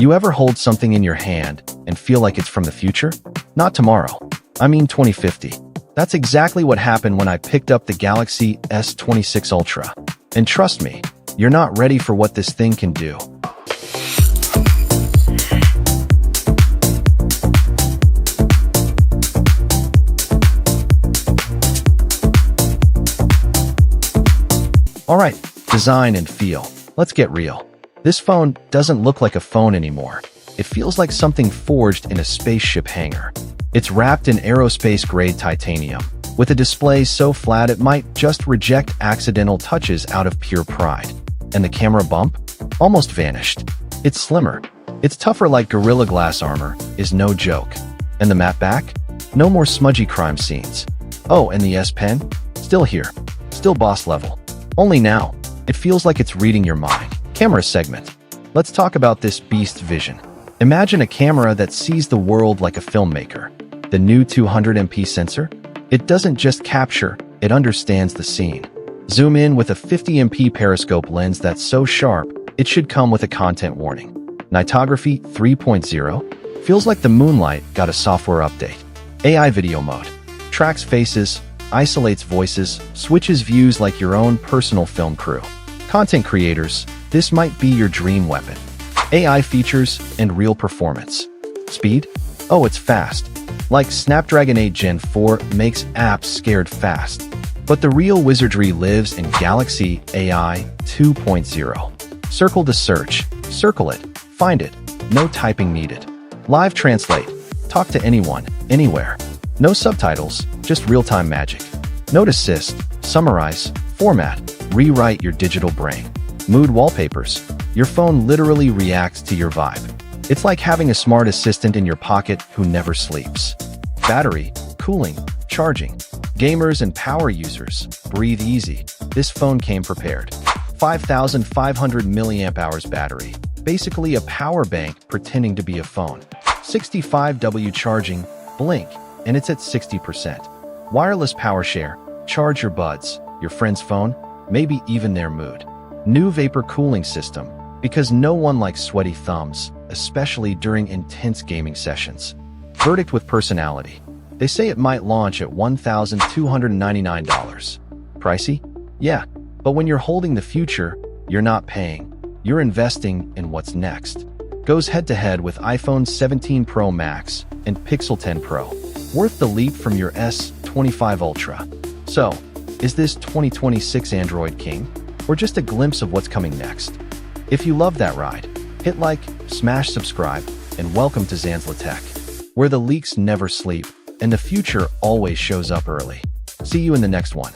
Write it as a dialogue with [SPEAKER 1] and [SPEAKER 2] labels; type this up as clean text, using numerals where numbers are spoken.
[SPEAKER 1] You ever hold something in your hand and feel like it's from the future? Not tomorrow. I mean 2050. That's exactly what happened when I picked up the Galaxy S26 Ultra. And trust me, you're not ready for what this thing can do. Alright, design and feel. Let's get real. This phone doesn't look like a phone anymore. It feels like something forged in a spaceship hangar. It's wrapped in aerospace-grade titanium, with a display so flat it might just reject accidental touches out of pure pride. And the camera bump? Almost vanished. It's slimmer. It's tougher like Gorilla Glass armor is no joke. And the matte back? No more smudgy crime scenes. Oh, and the S Pen? Still here. Still boss level. Only now, it feels like it's reading your mind. Camera segment. Let's talk about this beast vision. Imagine a camera that sees the world like a filmmaker. The new 200MP sensor? It doesn't just capture, it understands the scene. Zoom in with a 50MP periscope lens that's so sharp, it should come with a content warning. Nightography 3.0 feels like the moonlight got a software update. AI video mode. Tracks faces, isolates voices, switches views like your own personal film crew. Content creators, this might be your dream weapon. AI features and real performance. Speed? Oh, it's fast. Like Snapdragon 8 Gen 4 makes apps scared fast. But the real wizardry lives in Galaxy AI 2.0. Circle to search. Circle it. Find it. No typing needed. Live translate. Talk to anyone, anywhere. No subtitles, just real-time magic. Note assist, summarize, format, rewrite your digital brain. Mood wallpapers. Your phone literally reacts to your vibe. It's like having a smart assistant in your pocket who never sleeps. Battery, cooling, charging. Gamers and power users, breathe easy. This phone came prepared. 5,500 mAh battery. Basically a power bank pretending to be a phone. 65W charging, blink, and it's at 60%. Wireless power share, charge your buds, your friend's phone, maybe even their mood. New vapor cooling system, because no one likes sweaty thumbs, especially during intense gaming sessions. Verdict with personality. They say it might launch at $1,299. Pricey? Yeah, but when you're holding the future, you're not paying. You're investing in what's next. Goes head-to-head with iPhone 17 Pro Max and Pixel 10 Pro. Worth the leap from your S25 Ultra. So, is this 2026 Android King? Or just a glimpse of what's coming next? If you love that ride, hit like, smash subscribe, and welcome to ZanzluuTech, where the leaks never sleep and the future always shows up early. See you in the next one.